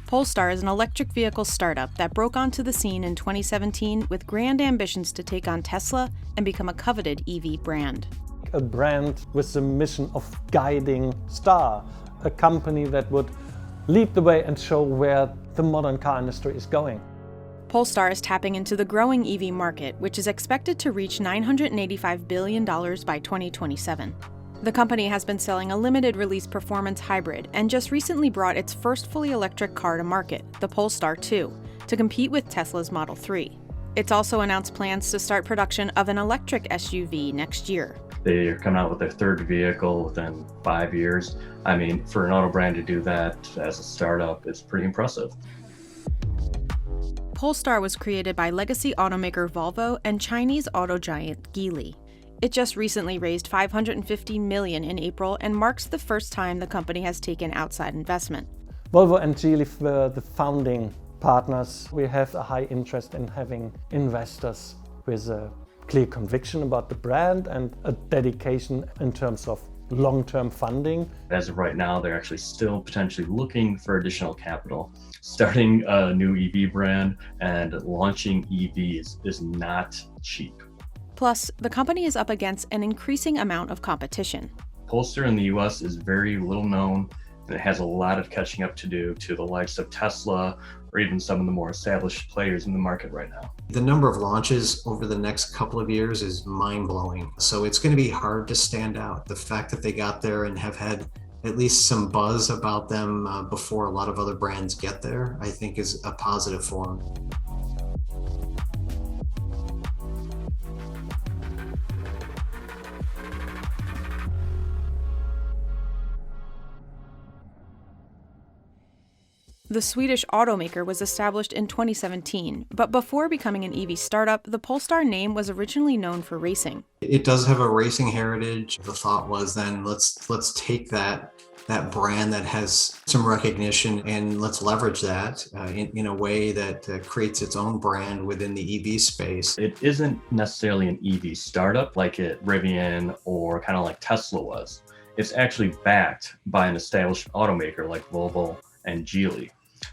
Polestar is an electric vehicle startup that broke onto the scene in 2017 with grand ambitions to take on Tesla and become a coveted EV brand. A brand with the mission of guiding Star, a company that would lead the way and show where the modern car industry is going. Polestar is tapping into the growing EV market, which is expected to reach $985 billion by 2027. The company has been selling a limited release performance hybrid and just recently brought its first fully electric car to market, the Polestar 2, to compete with Tesla's Model 3. It's also announced plans to start production of an electric SUV next year. They are coming out with their third vehicle within 5 years. I mean, for an auto brand to do that as a startup is pretty impressive. Polestar was created by legacy automaker Volvo and Chinese auto giant Geely. It just recently raised $550 million in April and marks the first time the company has taken outside investment. Volvo and Geely were the founding partners. We have a high interest in having investors with a clear conviction about the brand and a dedication in terms of long-term funding. As of right now, they're actually still potentially looking for additional capital. Starting a new EV brand and launching EVs is not cheap. Plus, the company is up against an increasing amount of competition. Polestar in the US is very little known, and it has a lot of catching up to do to the likes of Tesla or even some of the more established players in the market right now. The number of launches over the next couple of years is mind-blowing. So it's going to be hard to stand out. The fact that they got there and have had at least some buzz about them before a lot of other brands get there, I think is a positive for them. The Swedish automaker was established in 2017, but before becoming an EV startup, the Polestar name was originally known for racing. It does have a racing heritage. The thought was then let's take that brand that has some recognition and let's leverage that in a way that creates its own brand within the EV space. It isn't necessarily an EV startup like Rivian or kind of like Tesla was. It's actually backed by an established automaker like Volvo and Geely.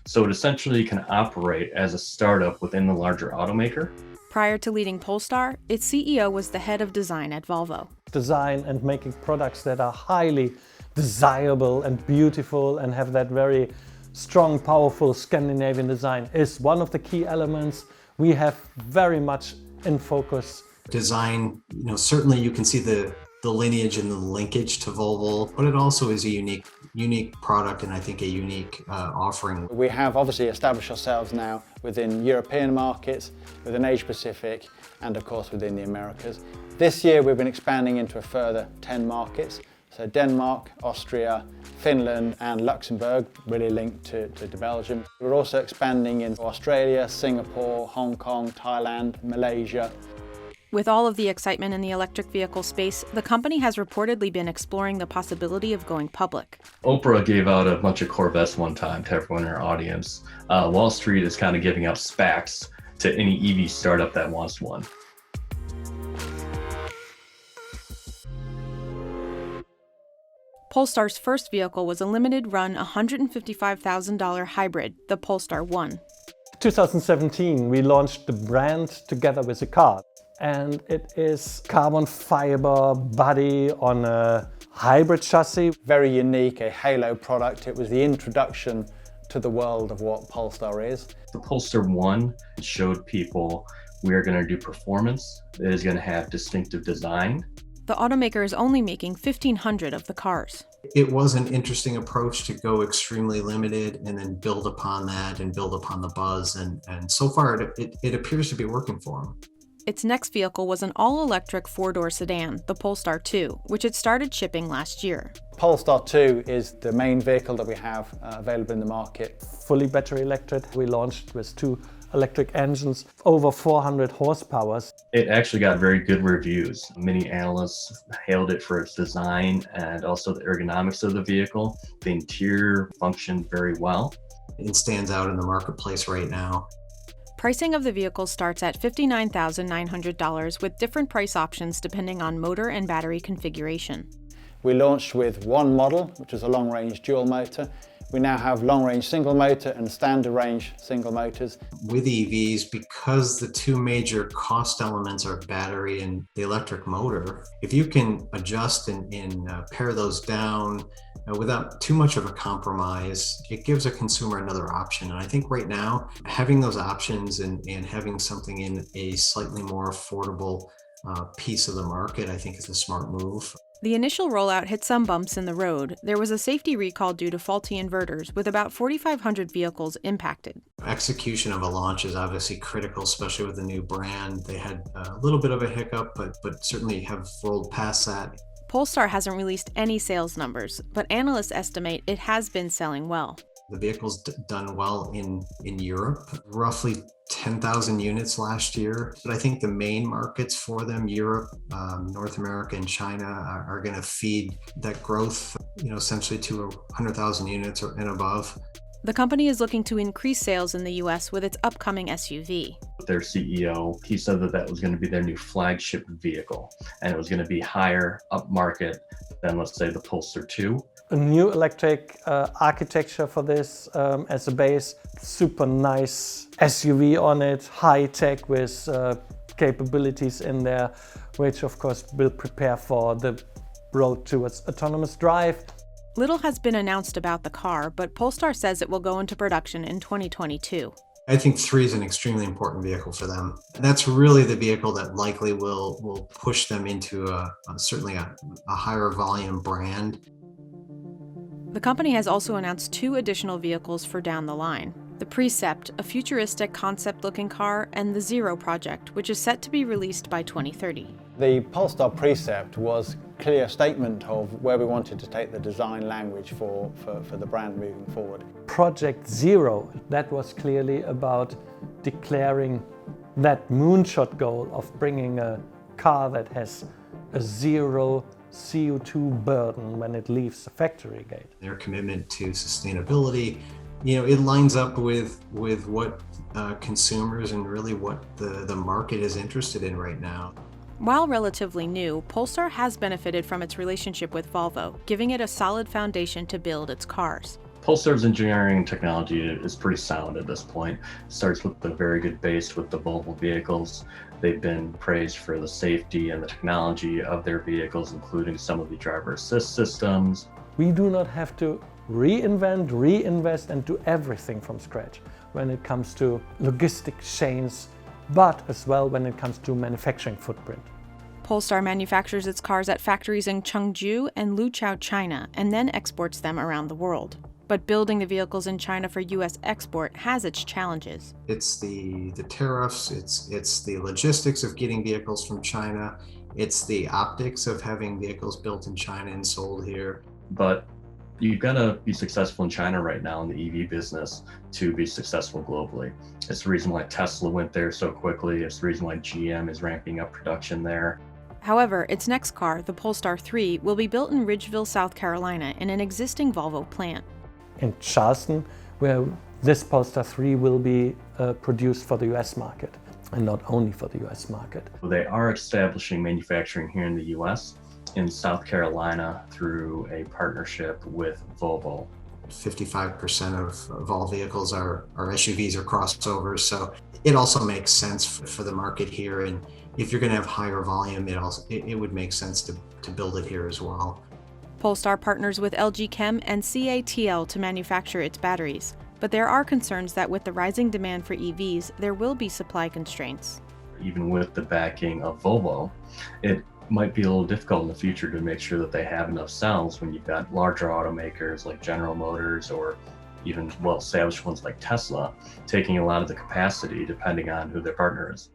So it essentially can operate as a startup within the larger automaker. Prior to leading Polestar, its CEO was the head of design at Volvo. Design and making products that are highly desirable and beautiful and have that very strong, powerful Scandinavian design is one of the key elements we have very much in focus. Design, certainly you can see the lineage and the linkage to Volvo, but it also is a unique product and I think a unique offering. We have obviously established ourselves now within European markets, within Asia Pacific, and of course within the Americas. This year we've been expanding into a further 10 markets, so Denmark, Austria, Finland and Luxembourg, really linked to Belgium. We're also expanding into Australia, Singapore, Hong Kong, Thailand, Malaysia. With all of the excitement in the electric vehicle space, the company has reportedly been exploring the possibility of going public. Oprah gave out a bunch of Corvettes one time to everyone in her audience. Wall Street is kind of giving out SPACs to any EV startup that wants one. Polestar's first vehicle was a limited-run $155,000 hybrid, the Polestar 1. 2017, we launched the brand together with the car. And it is carbon fiber body on a hybrid chassis. Very unique, a halo product. It was the introduction to the world of what Polestar is. The Polestar 1 showed people we are going to do performance. It is going to have distinctive design. The automaker is only making 1,500 of the cars. It was an interesting approach to go extremely limited and then build upon that and build upon the buzz. And so far it appears to be working for them. Its next vehicle was an all-electric four-door sedan, the Polestar 2, which it started shipping last year. Polestar 2 is the main vehicle that we have available in the market. Fully battery electric. We launched with 2 electric engines, over 400 horsepower. It actually got very good reviews. Many analysts hailed it for its design and also the ergonomics of the vehicle. The interior functioned very well. It stands out in the marketplace right now. Pricing of the vehicle starts at $59,900 with different price options depending on motor and battery configuration. We launched with one model, which was a long-range dual motor. We now have long-range single motor and standard range single motors. With EVs, because the two major cost elements are battery and the electric motor, if you can adjust and pare those down without too much of a compromise, it gives a consumer another option. And I think right now, having those options and having something in a slightly more affordable piece of the market, I think is a smart move. The initial rollout hit some bumps in the road. There was a safety recall due to faulty inverters, with about 4,500 vehicles impacted. Execution of a launch is obviously critical, especially with a new brand. They had a little bit of a hiccup, but certainly have rolled past that. Polestar hasn't released any sales numbers, but analysts estimate it has been selling well. The vehicle's done well in Europe, roughly 10,000 units last year. But I think the main markets for them, Europe, North America, and China, are going to feed that growth, essentially to 100,000 units and above. The company is looking to increase sales in the US with its upcoming SUV. Their CEO, he said that was going to be their new flagship vehicle, and it was going to be higher upmarket than, let's say, the Polestar 2. A new electric architecture for this as a base, super nice SUV on it, high tech with capabilities in there, which of course will prepare for the road towards autonomous drive. Little has been announced about the car, but Polestar says it will go into production in 2022. I think 3 is an extremely important vehicle for them. That's really the vehicle that likely will push them into certainly a higher volume brand. The company has also announced 2 additional vehicles for down the line. The Precept, a futuristic concept-looking car, and the Zero project, which is set to be released by 2030. The Polestar Precept was a clear statement of where we wanted to take the design language for the brand moving forward. Project Zero, that was clearly about declaring that moonshot goal of bringing a car that has a zero CO2 burden when it leaves the factory gate. Their commitment to sustainability, it lines up with what consumers and really what the market is interested in right now. While relatively new, Polestar has benefited from its relationship with Volvo, giving it a solid foundation to build its cars. Polestar's engineering and technology is pretty sound at this point. It starts with a very good base with the Volvo vehicles. They've been praised for the safety and the technology of their vehicles, including some of the driver assist systems. We do not have to reinvent, reinvest, and do everything from scratch when it comes to logistic chains, but as well when it comes to manufacturing footprint. Polestar manufactures its cars at factories in Chengdu and Luqiao, China, and then exports them around the world. But building the vehicles in China for U.S. export has its challenges. It's the tariffs, it's the logistics of getting vehicles from China, it's the optics of having vehicles built in China and sold here. But you've got to be successful in China right now in the EV business to be successful globally. It's the reason why Tesla went there so quickly. It's the reason why GM is ramping up production there. However, its next car, the Polestar 3, will be built in Ridgeville, South Carolina, in an existing Volvo plant. In Charleston, where this Polestar 3 will be produced for the US market, and not only for the US market. They are establishing manufacturing here in the US, in South Carolina, through a partnership with Volvo. 55% of all vehicles are SUVs or crossovers, so it also makes sense for the market here. And if you're going to have higher volume, it would make sense to build it here as well. Polestar partners with LG Chem and CATL to manufacture its batteries, but there are concerns that with the rising demand for EVs, there will be supply constraints. Even with the backing of Volvo, it might be a little difficult in the future to make sure that they have enough cells when you've got larger automakers like General Motors or even well-established ones like Tesla taking a lot of the capacity depending on who their partner is.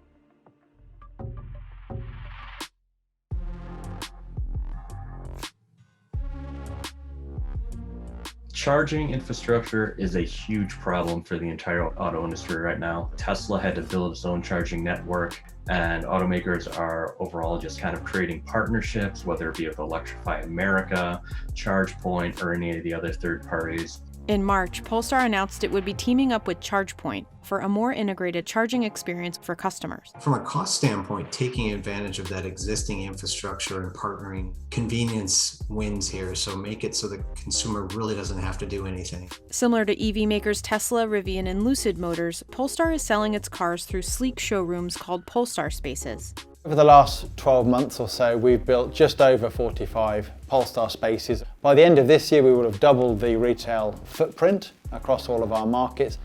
Charging infrastructure is a huge problem for the entire auto industry right now. Tesla had to build its own charging network, and automakers are overall just kind of creating partnerships, whether it be with Electrify America, ChargePoint, or any of the other third parties. In March, Polestar announced it would be teaming up with ChargePoint for a more integrated charging experience for customers. From a cost standpoint, taking advantage of that existing infrastructure and partnering, convenience wins here. So make it so the consumer really doesn't have to do anything. Similar to EV makers Tesla, Rivian, and Lucid Motors, Polestar is selling its cars through sleek showrooms called Polestar Spaces. Over the last 12 months or so, we've built just over 45 Polestar spaces. By the end of this year, we will have doubled the retail footprint across all of our markets.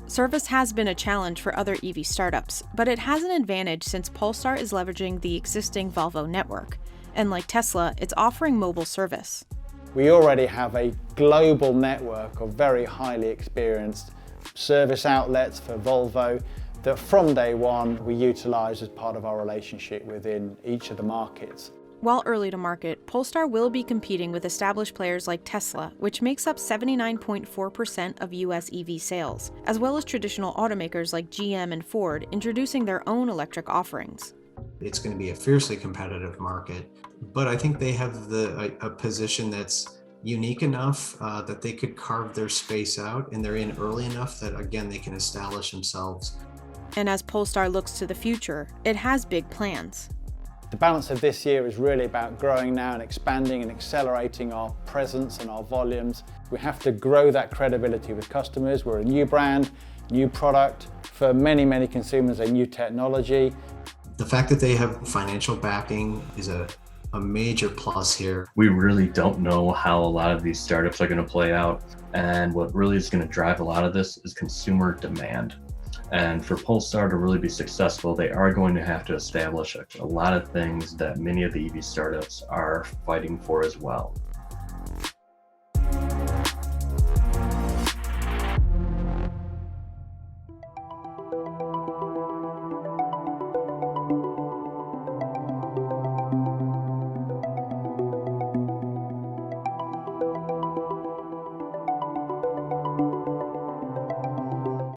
Service has been a challenge for other EV startups, but it has an advantage since Polestar is leveraging the existing Volvo network. And like Tesla, it's offering mobile service. We already have a global network of very highly experienced service outlets for Volvo that from day one we utilise as part of our relationship within each of the markets. While early to market, Polestar will be competing with established players like Tesla, which makes up 79.4% of US EV sales, as well as traditional automakers like GM and Ford introducing their own electric offerings. It's going to be a fiercely competitive market, but I think they have a position that's unique enough that they could carve their space out, and they're in early enough that, again, they can establish themselves. And as Polestar looks to the future, it has big plans. The balance of this year is really about growing now and expanding and accelerating our presence and our volumes. We have to grow that credibility with customers. We're a new brand, new product, for many, many consumers, a new technology. The fact that they have financial backing is a major plus here. We really don't know how a lot of these startups are going to play out. And what really is going to drive a lot of this is consumer demand. And for Polestar to really be successful, they are going to have to establish a lot of things that many of the EV startups are fighting for as well.